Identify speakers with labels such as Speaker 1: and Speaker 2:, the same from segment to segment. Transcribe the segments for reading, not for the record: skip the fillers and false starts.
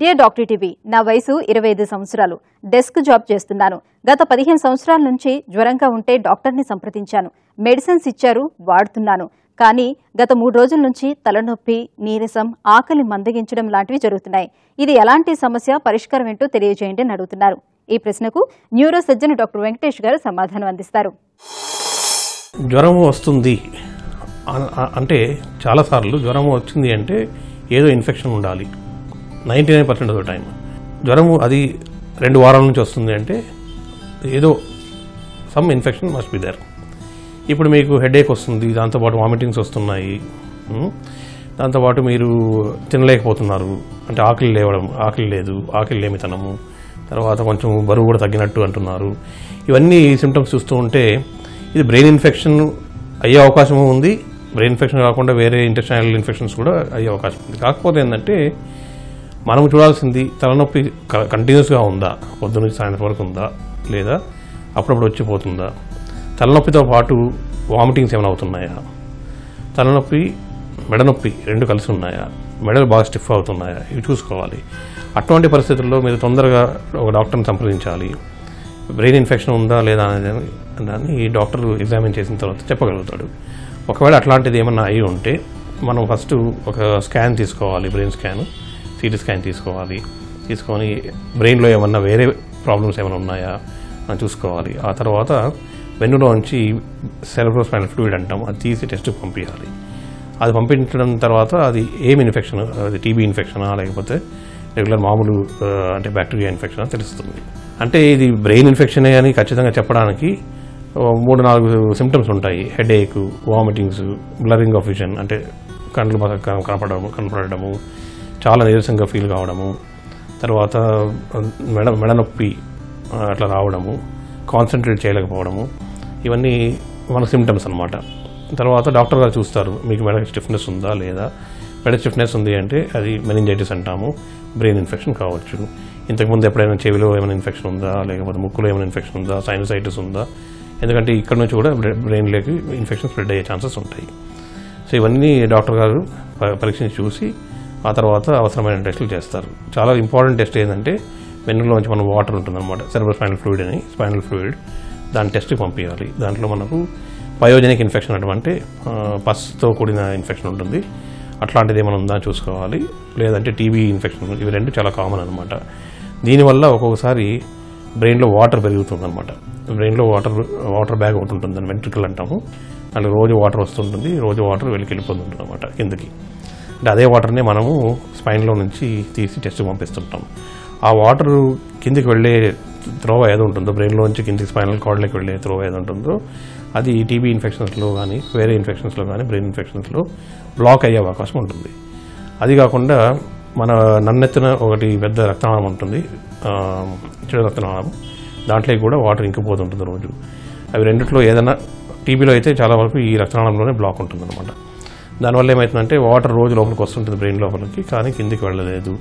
Speaker 1: Dear doctor ETV, నా వయసు 25 సంవత్సరాలు. డెస్క్ జాబ్ చేస్తున్నాను. గత 15 సంవత్సరాల నుంచి జ్వరంగా ఉంటే డాక్టర్ని సంప్రదించాను. మెడిసిన్స్ ఇచ్చారు, వాడుతున్నాను. కానీ గత 3 రోజుల నుంచి తలనొప్పి, నీరసం, ఆకలి మందగించడం లాంటివి జరుగుతున్నాయి. ఇది ఎలాంటి సమస్య, పరిష్కారం ఏంటో తెలియజేయండి అని అడుగుతున్నారు. ఈ ప్రశ్నకు న్యూరో సర్జన్ డాక్టర్ వెంకటేష్ గారు సమాధానం అందిస్తారు.
Speaker 2: జ్వరం వస్తుంది అంటే చాలాసార్లు జ్వరం వచ్చింది అంటే ఏదో ఇన్ఫెక్షన్ ఉండాలి. 99% ఆఫ్ ద టైం జ్వరము అది 2 వారాల నుంచి వస్తుంది అంటే ఏదో some infection must be there. ఇప్పుడు మీకు హెడేక్ వస్తుంది, దాంతోపాటు వామిటింగ్స్ వస్తున్నాయి, దాంతోపాటు మీరు తినలేకపోతున్నారు, అంటే ఆకలి లేదు, ఆకలి లేమితనము, తర్వాత కొంచెం బరువు కూడా తగ్గినట్టు అంటున్నారు. ఇవన్నీ సిమ్టమ్స్ చూస్తూ ఉంటే ఇది బ్రెయిన్ ఇన్ఫెక్షన్ అయ్యే అవకాశం ఉంది. బ్రెయిన్ ఇన్ఫెక్షన్ కాకుండా వేరే ఇంటెస్టైనల్ ఇన్ఫెక్షన్స్ కూడా అయ్యే అవకాశం ఉంది. కాకపోతే ఏంటంటే మనం చూడాల్సింది తలనొప్పి కంటిన్యూస్గా ఉందా, పొద్దు నుంచి సాయంత్రం వరకు ఉందా, లేదా అప్పుడప్పుడు వచ్చిపోతుందా, తలనొప్పితో పాటు వామిటింగ్స్ ఏమైనా అవుతున్నాయా, తలనొప్పి మెడనొప్పి 2 కలిసి ఉన్నాయా, మెడలు బాగా స్టిఫ్ అవుతున్నాయా, ఇవి చూసుకోవాలి. అటువంటి పరిస్థితుల్లో మీరు తొందరగా ఒక డాక్టర్ని సంప్రదించాలి. బ్రెయిన్ ఇన్ఫెక్షన్ ఉందా లేదా అనేది దాన్ని డాక్టర్ ఎగ్జామిన్ చేసిన తర్వాత చెప్పగలుగుతాడు. ఒకవేళ అట్లాంటిది ఏమన్నా అయి ఉంటే మనం ఫస్ట్ ఒక స్కాన్ తీసుకోవాలి, బ్రెయిన్ స్కాన్, CT స్కాన్ తీసుకోవాలి. తీసుకొని బ్రెయిన్లో ఏమన్నా వేరే ప్రాబ్లమ్స్ ఏమైనా ఉన్నాయా అని చూసుకోవాలి. ఆ తర్వాత వెన్నులోంచి సెరెబ్రోస్పైనల్ ఫ్లూయిడ్ అంటాం, అది తీసి టెస్ట్కి పంపించాలి. అది పంపించడం తర్వాత అది ఏం ఇన్ఫెక్షన్, అది టీబీ ఇన్ఫెక్షనా లేకపోతే రెగ్యులర్ మామూలు అంటే బ్యాక్టీరియా ఇన్ఫెక్షన్ తెలుస్తుంది. అంటే ఇది బ్రెయిన్ ఇన్ఫెక్షనే అని ఖచ్చితంగా చెప్పడానికి 3-4 సిమ్టమ్స్ ఉంటాయి. Headache, vomitings, blurring of vision, అంటే కళ్ళు కనపడము, చాలా నీరసంగా ఫీల్ కావడము, తర్వాత మెడనొప్పి అట్లా రావడము, కాన్సన్ట్రేట్ చేయలేకపోవడము, ఇవన్నీ మన సిమ్టమ్స్ అనమాట. తర్వాత డాక్టర్ గారు చూస్తారు మీకు మెడ స్టిఫ్నెస్ ఉందా లేదా. మెడ స్టిఫ్నెస్ ఉంది అంటే అది మెనింజైటిస్ అంటాము, బ్రెయిన్ ఇన్ఫెక్షన్ కావచ్చు. ఇంతకుముందు ఎప్పుడైనా చెవిలో ఏమైనా ఇన్ఫెక్షన్ ఉందా, లేకపోతే ముక్కులో ఏమైనా ఇన్ఫెక్షన్ ఉందా, సైనసైటిస్ ఉందా, ఎందుకంటే ఇక్కడ నుంచి కూడా బ్రెయిన్లోకి ఇన్ఫెక్షన్ స్ప్రెడ్ అయ్యే ఛాన్సెస్ ఉంటాయి. సో ఇవన్నీ డాక్టర్ గారు పరీక్షించి చూసి ఆ తర్వాత అవసరమైన టెస్టులు చేస్తారు. చాలా ఇంపార్టెంట్ టెస్ట్ ఏంటంటే వెన్నులోంచి మనం వాటర్ ఉంటుందన్నమాట, సెరెబ్రోస్పైనల్ ఫ్లూయిడ్ అని, స్పైనల్ ఫ్లూయిడ్, దాని టెస్ట్కి పంపించాలి. దాంట్లో మనకు పయోజెనిక్ ఇన్ఫెక్షన్ అంటే పస్తో కూడిన ఇన్ఫెక్షన్ ఉంటుంది, అట్లాంటిది ఏమైనా ఉందా చూసుకోవాలి. లేదంటే టీబీ ఇన్ఫెక్షన్, ఇవి 2 చాలా కామన్ అనమాట. దీనివల్ల ఒక్కొక్కసారి బ్రెయిన్లో వాటర్ పెరుగుతుంది అనమాట. బ్రెయిన్లో వాటర్ బ్యాగ్ ఒకటి ఉంటుంది, దాన్ని వెంట్రికల్ అంటాము. దాంట్లో రోజు వాటర్ వస్తుంటుంది, రోజు వాటర్ వెళ్ళిపోతుంటుంది అనమాట కిందకి. అంటే అదే వాటర్నే మనము స్పైన్లో నుంచి తీసి టెస్ట్కి పంపిస్తుంటాం. ఆ వాటర్ కిందికి వెళ్ళే త్రోవ ఏదో ఉంటుందో, బ్రెయిన్లో నుంచి కిందికి స్పైనల్ కార్డ్లోకి వెళ్ళే త్రోవ ఏదో ఉంటుందో అది టీబీ ఇన్ఫెక్షన్స్లో కానీ వేరే ఇన్ఫెక్షన్స్లో కానీ బ్రెయిన్ ఇన్ఫెక్షన్స్లో బ్లాక్ అయ్యే అవకాశం ఉంటుంది. అది కాకుండా మన నన్నెత్తిన ఒకటి పెద్ద రక్తనాళం ఉంటుంది, చెడు రక్తనాళం, దాంట్లో కూడా వాటర్ ఇంకిపోతుంటుంది రోజు. అవి రెండిట్లో ఏదైనా, టీబీలో అయితే చాలా వరకు ఈ రక్తనాళంలోనే బ్లాక్ ఉంటుంది అనమాట. దానివల్ల ఏమవుతుందంటే వాటర్ రోజు లోపలికి వస్తుంటుంది బ్రెయిన్ లోపలికి, కానీ కిందికి వెళ్ళలేదు.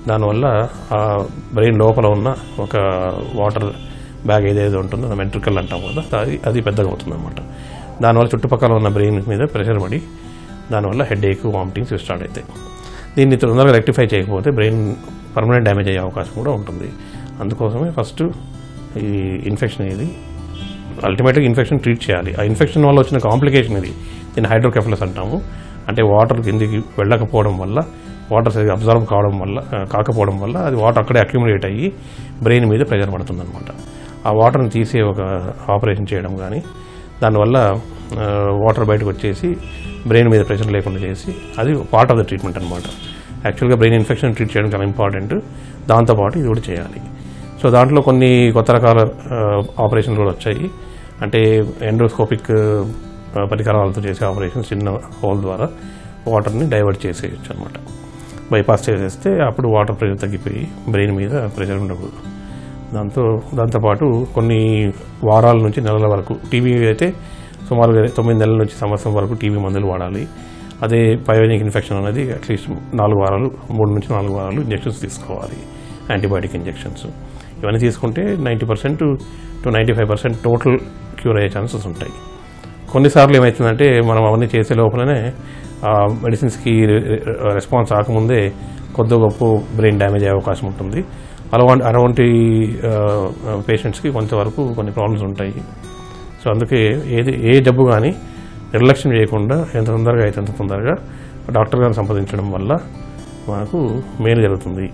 Speaker 2: దానివల్ల ఆ బ్రెయిన్ లోపల ఉన్న ఒక వాటర్ బ్యాగ్ ఏదైతే ఉంటుందో వెంట్రికల్ అంటాం కదా, అది పెద్దగా అవుతుంది అనమాట. దానివల్ల చుట్టుపక్కల ఉన్న బ్రెయిన్ మీద ప్రెషర్ పడి దానివల్ల హెడేక్, వామిటింగ్స్ స్టార్ట్ అవుతాయి. దీన్ని తొందరగా రెక్టిఫై చేయకపోతే బ్రెయిన్ పర్మనెంట్ డ్యామేజ్ అయ్యే అవకాశం కూడా ఉంటుంది. అందుకోసమే ఫస్ట్ ఈ ఇన్ఫెక్షన్ ఇది అల్టిమేట్గా ఇన్ఫెక్షన్ ట్రీట్ చేయాలి. ఆ ఇన్ఫెక్షన్ వల్ల వచ్చిన కాంప్లికేషన్ ఇది, దీన్ని హైడ్రోకెఫలస్ అంటాము. అంటే వాటర్ కిందికి వెళ్ళకపోవడం వల్ల, వాటర్ సరిగ్గా అబ్జర్వ్ కాకపోవడం వల్ల అది వాటర్ అక్కడే అక్యుములేట్ అయ్యి బ్రెయిన్ మీద ప్రెషర్ పడుతుంది అనమాట. ఆ వాటర్ని తీసే ఒక ఆపరేషన్ చేయడం కానీ, దానివల్ల వాటర్ బయటకు వచ్చేసి బ్రెయిన్ మీద ప్రెషర్ లేకుండా చేసి, అది పార్ట్ ఆఫ్ ద ట్రీట్మెంట్ అనమాట. యాక్చువల్గా బ్రెయిన్ ఇన్ఫెక్షన్ ట్రీట్ చేయడం చాలా ఇంపార్టెంట్, దాంతోపాటు ఇది కూడా చేయాలి. సో దాంట్లో కొన్ని కొత్త రకాల ఆపరేషన్లు కూడా వచ్చాయి. అంటే ఎండోస్కోపిక్ పరికరాలతో చేసే ఆపరేషన్, చిన్న హోల్ ద్వారా వాటర్ని డైవర్ట్ చేసేయచ్చు అనమాట. బైపాస్ చేసేస్తే అప్పుడు వాటర్ ప్రెషర్ తగ్గిపోయి బ్రెయిన్ మీద ప్రెషర్ ఉండకూడదు. దాంతోపాటు కొన్ని వారాల నుంచి నెలల వరకు, టీబీ అయితే సుమారుగా 9 నెలల నుంచి సంవత్సరం వరకు టీబీ మందులు వాడాలి. అదే పయోజెనిక్ ఇన్ఫెక్షన్ అనేది అట్లీస్ట్ 3 నుంచి 4 వారాలు ఇంజెక్షన్స్ తీసుకోవాలి, యాంటీబయాటిక్ ఇంజెక్షన్స్. ఇవన్నీ తీసుకుంటే 90% to 95% టోటల్ క్యూర్ అయ్యే ఛాన్సెస్ ఉంటాయి. కొన్నిసార్లు ఏమవుతుందంటే మనం అవన్నీ చేసే లోపలనే మెడిసిన్స్కి రెస్పాన్స్ రాకముందే కొద్ది గొప్ప బ్రెయిన్ డ్యామేజ్ అయ్యే అవకాశం ఉంటుంది. అటువంటి పేషెంట్స్కి కొంతవరకు కొన్ని ప్రాబ్లమ్స్ ఉంటాయి. సో అందుకే ఏ జబ్బు కానీ నిర్లక్ష్యం చేయకుండా ఎంత తొందరగా అయితే అంత తొందరగా డాక్టర్ గారిని సంప్రదించడం వల్ల మనకు మేలు జరుగుతుంది.